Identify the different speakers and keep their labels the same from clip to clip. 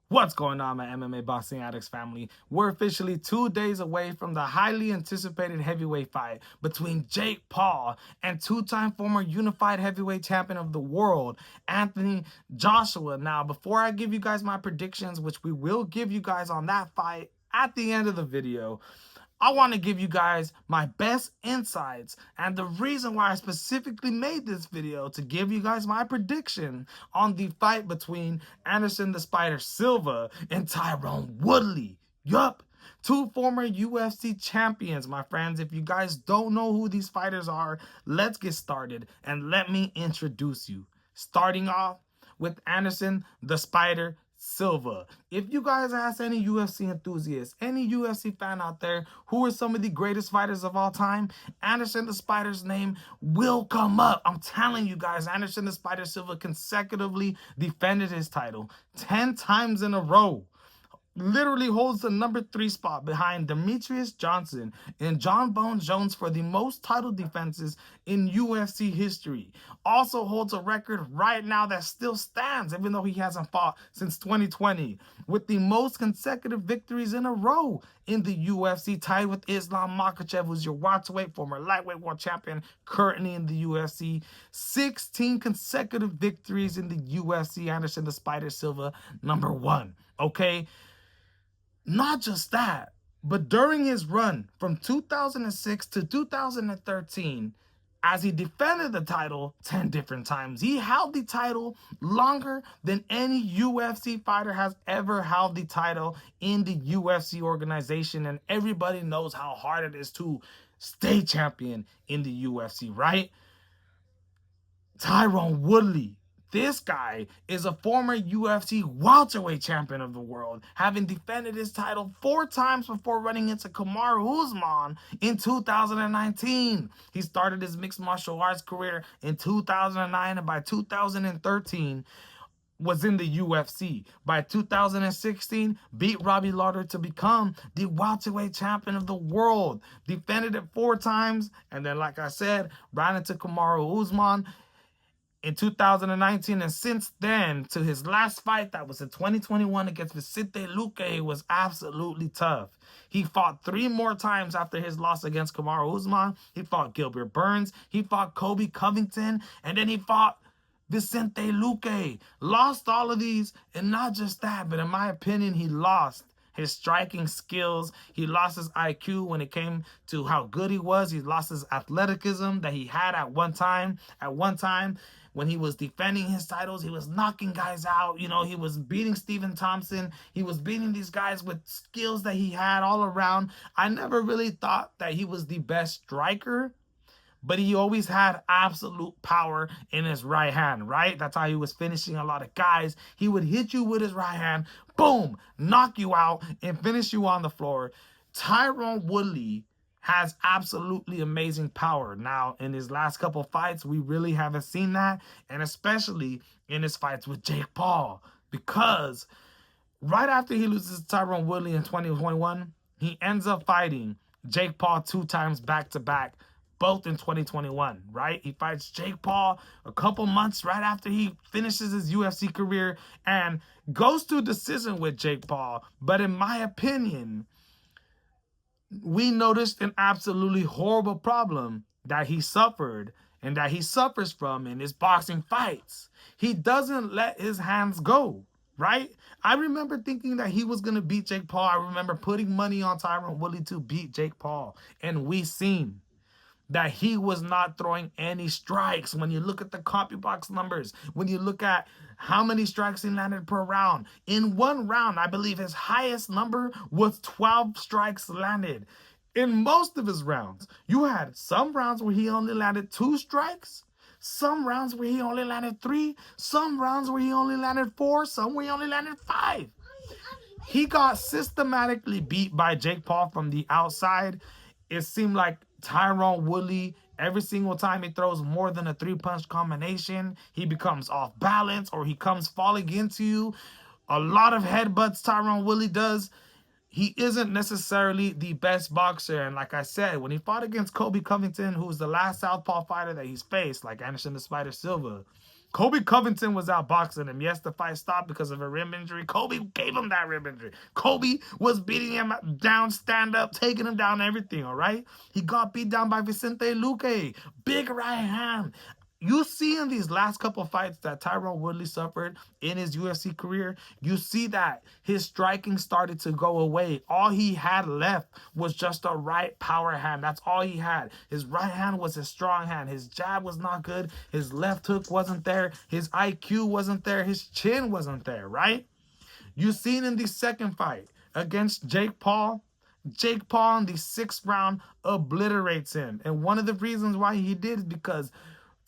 Speaker 1: What's going on, my MMA Boxing Addicts family? We're officially 2 days away from the highly anticipated heavyweight fight between Jake Paul and two-time former unified heavyweight champion of the world, Anthony Joshua. Now, before I give you guys my predictions, which we will give you guys on that fight at the end of the video, I want to give you guys my best insights and the reason why I specifically made this video to give you guys my prediction on the fight between Anderson the Spider Silva and Tyron Woodley. Yup, two former UFC champions, my friends. If you guys don't know who these fighters are, let's get started and let me introduce you. Starting off with Anderson the Spider Silva. If you guys ask any UFC enthusiast, any UFC fan out there, who are some of the greatest fighters of all time, Anderson the Spider's name will come up. I'm telling you guys, Anderson the Spider Silva consecutively defended his title 10 times in a row. Literally holds the number 3 spot behind Demetrius Johnson and John Bones Jones for the most title defenses in UFC history. Also holds a record right now that still stands, even though he hasn't fought since 2020, with the most consecutive victories in a row in the UFC, tied with Islam Makhachev, who's your welterweight, former lightweight world champion, currently in the UFC. 16 consecutive victories in the UFC. Anderson the Spider Silva, number 1. Okay? Not just that, but during his run from 2006 to 2013, as he defended the title 10 different times, he held the title longer than any UFC fighter has ever held the title in the UFC organization. And everybody knows how hard it is to stay champion in the UFC, right? Tyron Woodley. This guy is a former UFC welterweight champion of the world, having defended his title 4 times before running into Kamaru Usman in 2019. He started his mixed martial arts career in 2009, and by 2013, was in the UFC. By 2016, beat Robbie Lawler to become the welterweight champion of the world. Defended it 4 times, and then, like I said, ran into Kamaru Usman in 2019, and since then to his last fight that was in 2021 against Vicente Luque was absolutely tough. He fought 3 more times after his loss against Kamaru Usman. He fought Gilbert Burns, he fought Kobe Covington, and then he fought Vicente Luque. Lost all of these, and not just that, but in my opinion, he lost his striking skills. He lost his IQ when it came to how good he was. He lost his athleticism that he had at one time. At one time, when he was defending his titles, he was knocking guys out. You know, he was beating Stephen Thompson. He was beating these guys with skills that he had all around. I never really thought that he was the best striker, but he always had absolute power in his right hand, right? That's how he was finishing a lot of guys. He would hit you with his right hand, boom, knock you out, and finish you on the floor. Tyron Woodley has absolutely amazing power. Now, in his last couple fights, we really haven't seen that, and especially in his fights with Jake Paul, because right after he loses to Tyron Woodley in 2021, he ends up fighting Jake Paul 2 times back-to-back, both in 2021, right? He fights Jake Paul a couple months right after he finishes his UFC career and goes to a decision with Jake Paul. But in my opinion, we noticed an absolutely horrible problem that he suffered and that he suffers from in his boxing fights. He doesn't let his hands go, right? I remember thinking that he was going to beat Jake Paul. I remember putting money on Tyron Woodley to beat Jake Paul, and we seen that he was not throwing any strikes. When you look at the CompuBox numbers, when you look at how many strikes he landed per round, in one round, I believe his highest number was 12 strikes landed. In most of his rounds, you had some rounds where he only landed 2 strikes, some rounds where he only landed 3, some rounds where he only landed 4, some where he only landed 5. He got systematically beat by Jake Paul from the outside. It seemed like Tyron Woodley, every single time he throws more than a 3-punch combination, he becomes off balance or he comes falling into you. A lot of headbutts Tyron Woodley does. He isn't necessarily the best boxer. And like I said, when he fought against Kobe Covington, who was the last southpaw fighter that he's faced, like Anderson the Spider Silva, Kobe Covington was out boxing him. Yes, the fight stopped because of a rib injury. Kobe gave him that rib injury. Kobe was beating him down, stand up, taking him down, everything, all right? He got beat down by Vicente Luque. Big right hand. You see in these last couple of fights that Tyron Woodley suffered in his UFC career, you see that his striking started to go away. All he had left was just a right power hand. That's all he had. His right hand was his strong hand. His jab was not good. His left hook wasn't there. His IQ wasn't there. His chin wasn't there, right? You seen in the second fight against Jake Paul. Jake Paul in the 6th round obliterates him. And one of the reasons why he did is because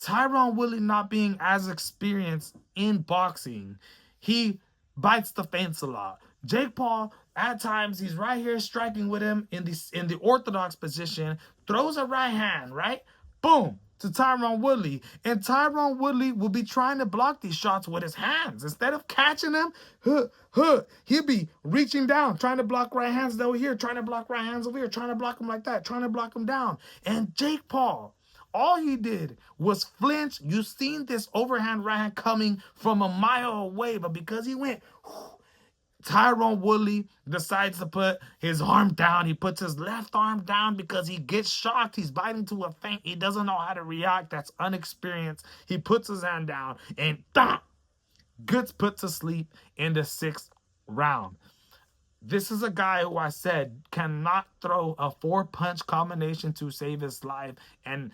Speaker 1: Tyron Woodley not being as experienced in boxing, he bites the fence a lot. Jake Paul, at times, he's right here striking with him in the orthodox position, throws a right hand, right? Boom, to Tyron Woodley. And Tyron Woodley will be trying to block these shots with his hands. Instead of catching them, he'll be reaching down, trying to block right hands over here, trying to block right hands over here, trying to block them like that, trying to block them down. And Jake Paul, all he did was flinch. You seen this overhand right hand coming from a mile away, but because he went, Tyron Woodley decides to put his arm down. He puts his left arm down because he gets shocked. He's biting to a feint. He doesn't know how to react. That's unexperienced. He puts his hand down and gets put to sleep in the 6th round. This is a guy who I said cannot throw a 4-punch combination to save his life. And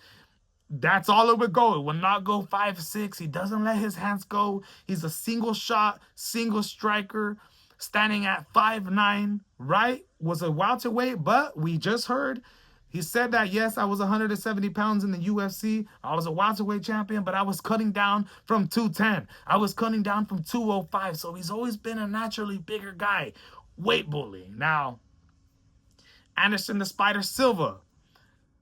Speaker 1: that's all it would go. It would not go 5-6. He doesn't let his hands go. He's a single shot, single striker, standing at 5'9", right? Was a welterweight, but we just heard he said that, yes, I was 170 pounds in the UFC. I was a welterweight champion, but I was cutting down from 210. I was cutting down from 205. So he's always been a naturally bigger guy. Weight bully. Now, Anderson the Spider Silva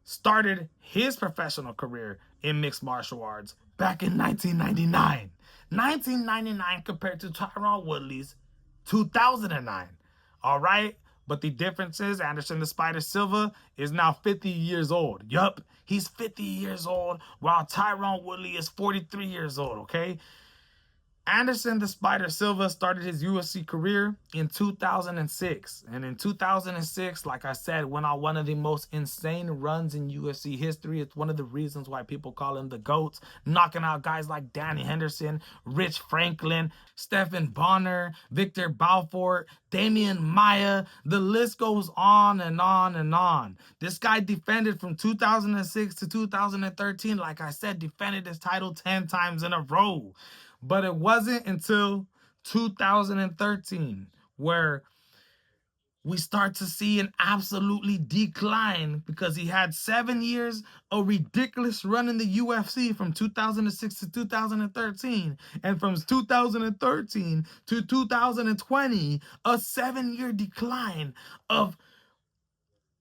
Speaker 1: started his professional career in mixed martial arts back in 1999. 1999 compared to Tyron Woodley's 2009. All right? But the difference is Anderson the Spider Silva is now 50 years old. Yup, he's 50 years old while Tyron Woodley is 43 years old, okay? Anderson the Spider Silva started his UFC career in 2006. And in 2006, like I said, went on one of the most insane runs in UFC history. It's one of the reasons why people call him the GOAT, knocking out guys like Danny Henderson, Rich Franklin, Stephen Bonner, Victor Belfort, Damian Maia. The list goes on and on and on. This guy defended from 2006 to 2013. Like I said, defended his title 10 times in a row. But it wasn't until 2013 where we start to see an absolutely decline because he had 7 years, a ridiculous run in the UFC from 2006 to 2013. And from 2013 to 2020, a 7-year decline of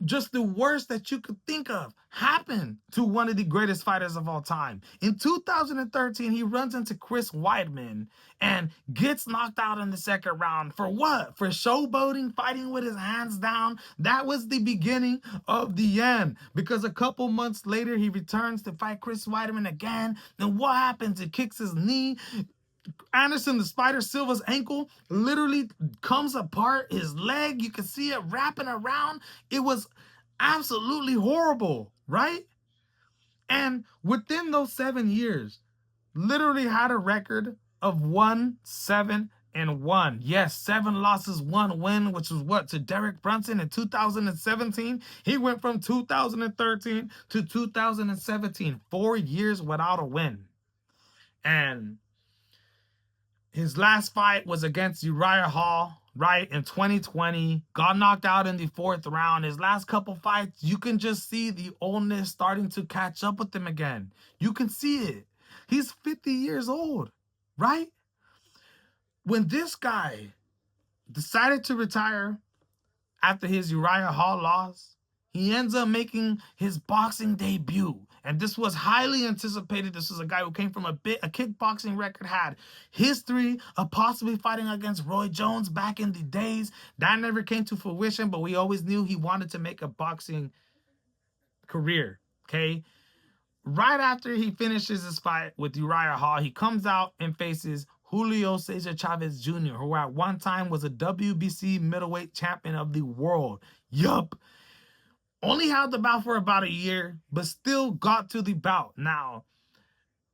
Speaker 1: just the worst that you could think of happened to one of the greatest fighters of all time. In 2013, he runs into Chris Weidman and gets knocked out in the 2nd round. For what? For showboating, fighting with his hands down. That was the beginning of the end. Because a couple months later, he returns to fight Chris Weidman again. And what happens? He kicks his knee. Anderson the Spider Silva's ankle literally comes apart. His leg, you can see it wrapping around. It was absolutely horrible, right? And within those 7 years, literally had a record of 1-7-1. Yes, 7 losses, 1 win, which was what? To Derek Brunson in 2017. He went from 2013 to 2017. 4 years without a win. And his last fight was against Uriah Hall, right, in 2020. Got knocked out in the 4th round. His last couple fights, you can just see the oldness starting to catch up with him again. You can see it. He's 50 years old, right? When this guy decided to retire after his Uriah Hall loss, he ends up making his boxing debut. And this was highly anticipated. This was a guy who came from a kickboxing record, had history of possibly fighting against Roy Jones back in the days. That never came to fruition, but we always knew he wanted to make a boxing career, okay? right after he finishes his fight with Uriah Hall, he comes out and faces Julio Cesar Chavez Jr., who at one time was a WBC middleweight champion of the world. Yup. Only had the bout for about a year, but still got to the bout. Now,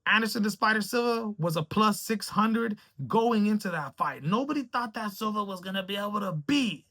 Speaker 1: Anderson the Spider Silva was a plus 600 going into that fight. Nobody thought that Silva was going to be able to beat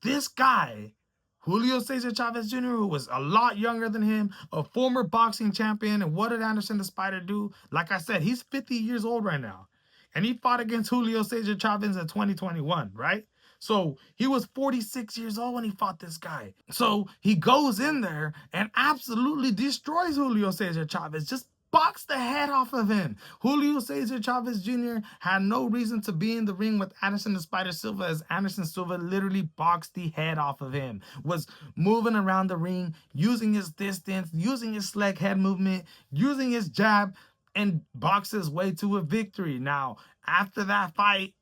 Speaker 1: this guy, Julio Cesar Chavez Jr., who was a lot younger than him, a former boxing champion. And what did Anderson the Spider do? Like I said, he's 50 years old right now. And he fought against Julio Cesar Chavez in 2021, right? So he was 46 years old when he fought this guy. So he goes in there and absolutely destroys Julio Cesar Chavez, just boxed the head off of him. Julio Cesar Chavez Jr. had no reason to be in the ring with Anderson the Spider Silva, as Anderson Silva literally boxed the head off of him, was moving around the ring, using his distance, using his slick head movement, using his jab, and boxed his way to a victory. Now, after that fight,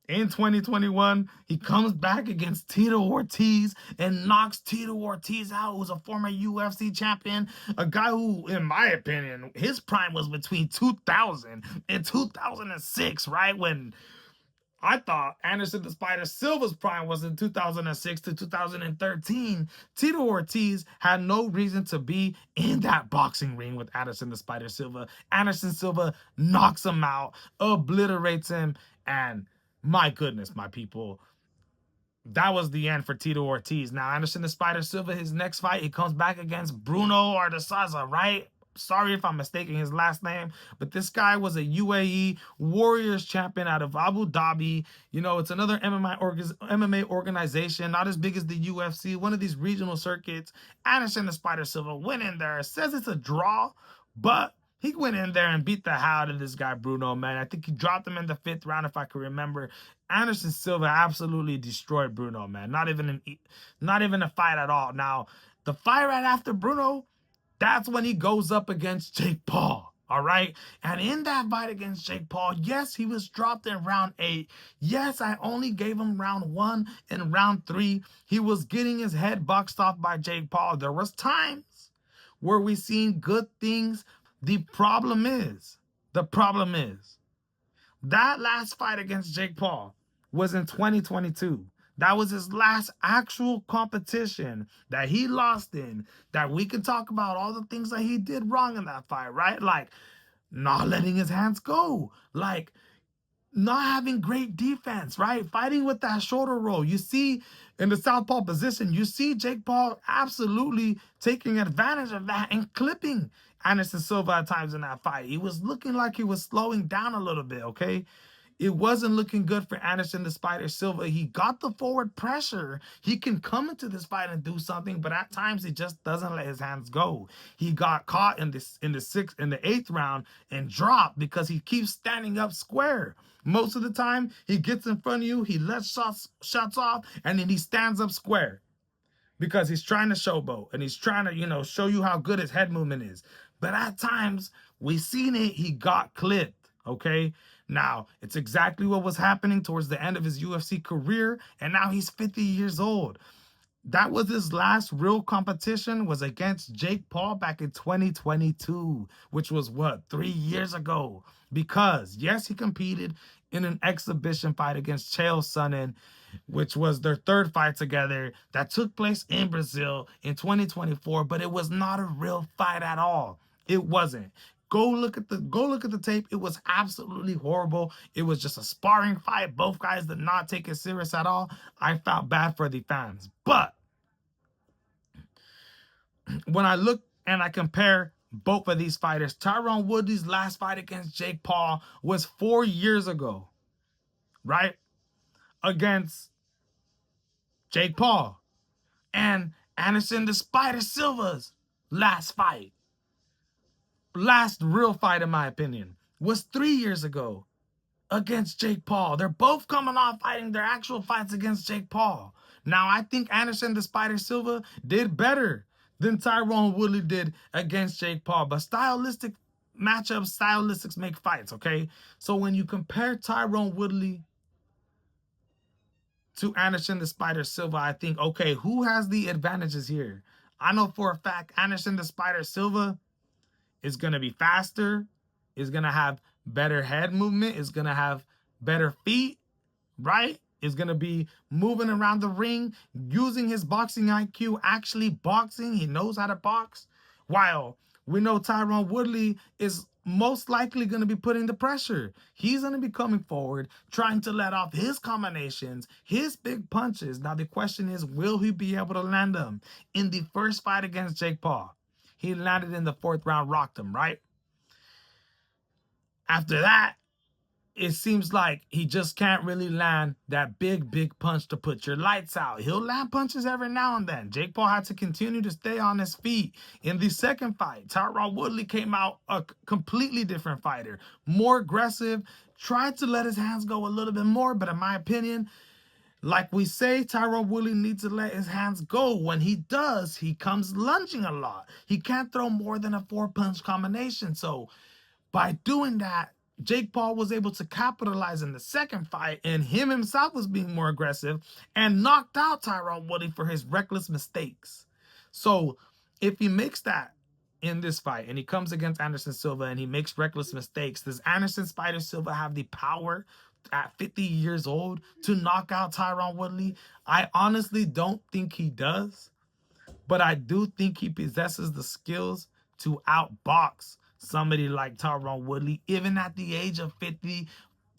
Speaker 1: in 2021, he comes back against Tito Ortiz and knocks Tito Ortiz out, who's a former UFC champion, a guy who, in my opinion, his prime was between 2000 and 2006, right? When I thought Anderson the Spider Silva's prime was in 2006 to 2013. Tito Ortiz had no reason to be in that boxing ring with Anderson the Spider Silva. Anderson Silva knocks him out, obliterates him, and my goodness, my people, that was the end for Tito Ortiz. Now, Anderson the Spider Silva, his next fight, he comes back against Bruno Artesaza, right? Sorry if I'm mistaking his last name, but this guy was a UAE Warriors champion out of Abu Dhabi. You know, it's another MMA organization, not as big as the UFC, one of these regional circuits. Anderson the Spider Silva went in there. It says it's a draw, but he went in there and beat the hell out of this guy, Bruno, man. I think he dropped him in the 5th round, if I can remember. Anderson Silva absolutely destroyed Bruno, man. Not even a fight at all. Now, the fight right after Bruno, that's when he goes up against Jake Paul. All right. And in that fight against Jake Paul, yes, he was dropped in round 8. Yes, I only gave him round 1 and round 3. He was getting his head boxed off by Jake Paul. There was times where we seen good things. The problem is, that last fight against Jake Paul was in 2022. That was his last actual competition that he lost in, that we can talk about all the things that he did wrong in that fight, right? Like not letting his hands go, like not having great defense, right? Fighting with that shoulder roll. You see in the southpaw position, you see Jake Paul absolutely taking advantage of that and clipping Anderson Silva at times in that fight. He was looking like he was slowing down a little bit, okay? It wasn't looking good for Anderson the Spider Silva. He got the forward pressure. He can come into this fight and do something, but at times he just doesn't let his hands go. He got caught in the 8th round and dropped because he keeps standing up square. Most of the time, he gets in front of you, he lets shots off, and then he stands up square because he's trying to showboat and he's trying to, show you how good his head movement is. But at times, we seen it, he got clipped, okay? Now, it's exactly what was happening towards the end of his UFC career, and now he's 50 years old. That was his last real competition, was against Jake Paul back in 2022, which was, 3 years ago? Because, yes, he competed in an exhibition fight against Chael Sonnen, which was their 3rd fight together that took place in Brazil in 2024, but it was not a real fight at all. It wasn't. Go look at the tape. It was absolutely horrible. It was just a sparring fight. Both guys did not take it serious at all. I felt bad for the fans. But when I look and I compare both of these fighters, Tyron Woodley's last fight against Jake Paul was 4 years ago, right? Against Jake Paul. And Anderson the Spider Silva's last real fight, in my opinion, was 3 years ago against Jake Paul. They're both coming off fighting their actual fights against Jake Paul. Now, I think Anderson the Spider Silva did better than Tyron Woodley did against Jake Paul. But stylistics make fights, okay? So when you compare Tyron Woodley to Anderson the Spider Silva, I think, okay, who has the advantages here? I know for a fact Anderson the Spider Silva It's going to be faster. It's going to have better head movement. It's going to have better feet, right? Is going to be moving around the ring, using his boxing IQ, actually boxing. He knows how to box. While we know Tyron Woodley is most likely going to be putting the pressure. He's going to be coming forward, trying to let off his combinations, his big punches. Now, the question is, will he be able to land them? In the first fight against Jake Paul, he landed in the 4th round, rocked him, right? After that, it seems like he just can't really land that big punch to put your lights out. He'll land punches every now and then. Jake Paul had to continue to stay on his feet. In the second fight, Tyron Woodley came out a completely different fighter, more aggressive, tried to let his hands go a little bit more, but in my opinion, like we say, Tyron Woodley needs to let his hands go. When he does, he comes lunging a lot. He can't throw more than a 4-punch combination. So by doing that, Jake Paul was able to capitalize in the second fight, and him himself was being more aggressive and knocked out Tyron Woodley for his reckless mistakes. So if he makes that in this fight and he comes against Anderson Silva and he makes reckless mistakes, does Anderson Spider Silva have the power at 50 years old to knock out Tyron Woodley? I honestly don't think he does, but I do think he possesses the skills to outbox somebody like Tyron Woodley, even at the age of 50.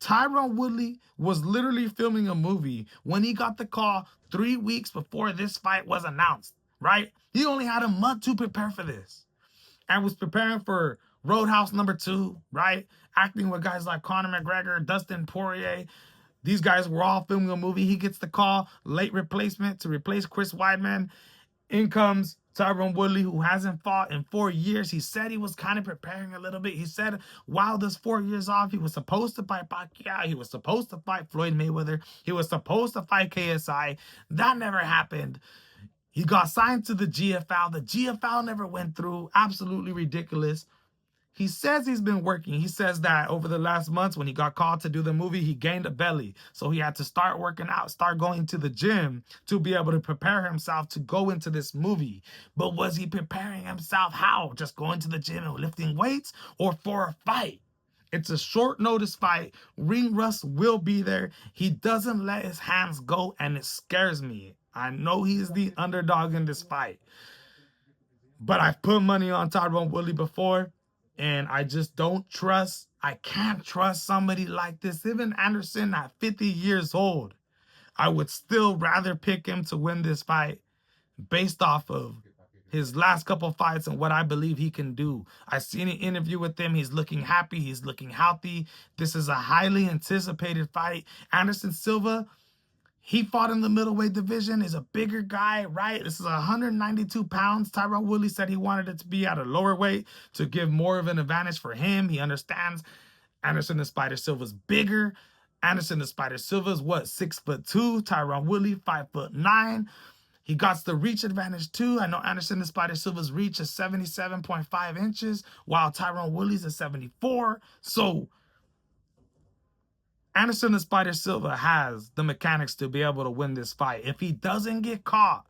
Speaker 1: Tyron Woodley was literally filming a movie when he got the call 3 weeks before this fight was announced, right? He only had a month to prepare for this and was preparing for Roadhouse #2, right? Acting with guys like Conor McGregor, Dustin Poirier. These guys were all filming a movie. He gets the call, late replacement to replace Chris Weidman. In comes Tyron Woodley, who hasn't fought in 4 years. He said he was kind of preparing a little bit. He said while this 4 years off, he was supposed to fight Pacquiao. He was supposed to fight Floyd Mayweather. He was supposed to fight KSI. That never happened. He got signed to the GFL. The GFL never went through. Absolutely ridiculous. He says he's been working. He says that over the last months when he got called to do the movie, he gained a belly. So he had to start working out, start going to the gym to be able to prepare himself to go into this movie. But was he preparing himself how? Just going to the gym and lifting weights, or for a fight? It's a short notice fight. Ring rust will be there. He doesn't let his hands go, and it scares me. I know he's the underdog in this fight, but I've put money on Tyron Woodley before, and I just I can't trust somebody like this. Even Anderson at 50 years old, I would still rather pick him to win this fight based off of his last couple fights and what I believe he can do. I seen an interview with him. He's looking happy. He's looking healthy. This is a highly anticipated fight. Anderson Silva, he fought in the middleweight division, is a bigger guy, right? This is 192 pounds. Tyron Woodley said he wanted it to be at a lower weight to give more of an advantage for him. He understands Anderson the Spider Silva's bigger. Anderson the Spider Silva's what, 6'2"? Tyron Woodley, 5'9". He got the reach advantage too. I know Anderson the Spider Silva's reach is 77.5 inches, while Tyron Woodley's is 74. So Anderson the Spider Silva has the mechanics to be able to win this fight. If he doesn't get caught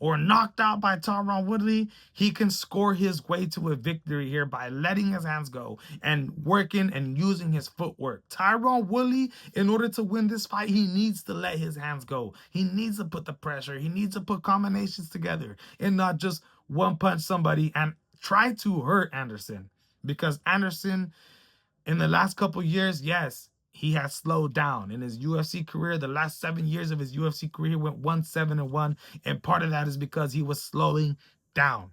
Speaker 1: or knocked out by Tyron Woodley, he can score his way to a victory here by letting his hands go and working and using his footwork. Tyron Woodley, in order to win this fight, he needs to let his hands go. He needs to put the pressure. He needs to put combinations together and not just one punch somebody and try to hurt Anderson. Because Anderson, in the last couple years, yes, he has slowed down. In his UFC career, the last 7 years of his UFC career, he went 1-7-1, and part of that is because he was slowing down.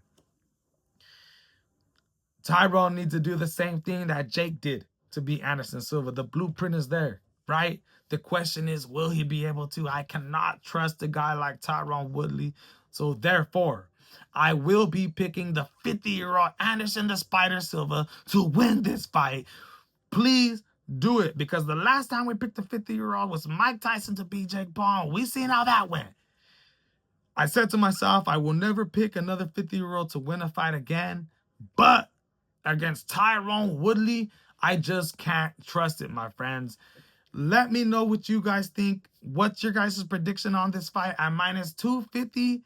Speaker 1: Tyron needs to do the same thing that Jake did to beat Anderson Silva. The blueprint is there, right? The question is, will he be able to? I cannot trust a guy like Tyron Woodley. So therefore, I will be picking the 50-year-old Anderson the Spider Silva to win this fight. Please do it, because the last time we picked a 50-year-old was Mike Tyson to beat Jake Paul. We seen how that went. I said to myself, I will never pick another 50-year-old to win a fight again, but against Tyron Woodley, I just can't trust it, my friends. Let me know what you guys think. What's your guys' prediction on this fight at -250?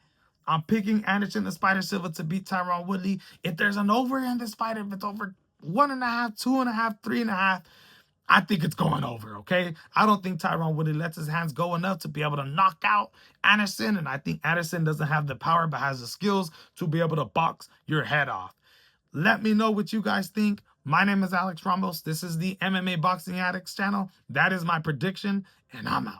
Speaker 1: I'm picking Anderson the Spider Silva to beat Tyron Woodley. If there's an over in this fight, if it's over 1.5, 2.5, 3.5, I think it's going over, okay? I don't think Tyron Woodley lets his hands go enough to be able to knock out Anderson, and I think Anderson doesn't have the power but has the skills to be able to box your head off. Let me know what you guys think. My name is Alex Ramos. This is the MMA Boxing Addicts channel. That is my prediction, and I'm out.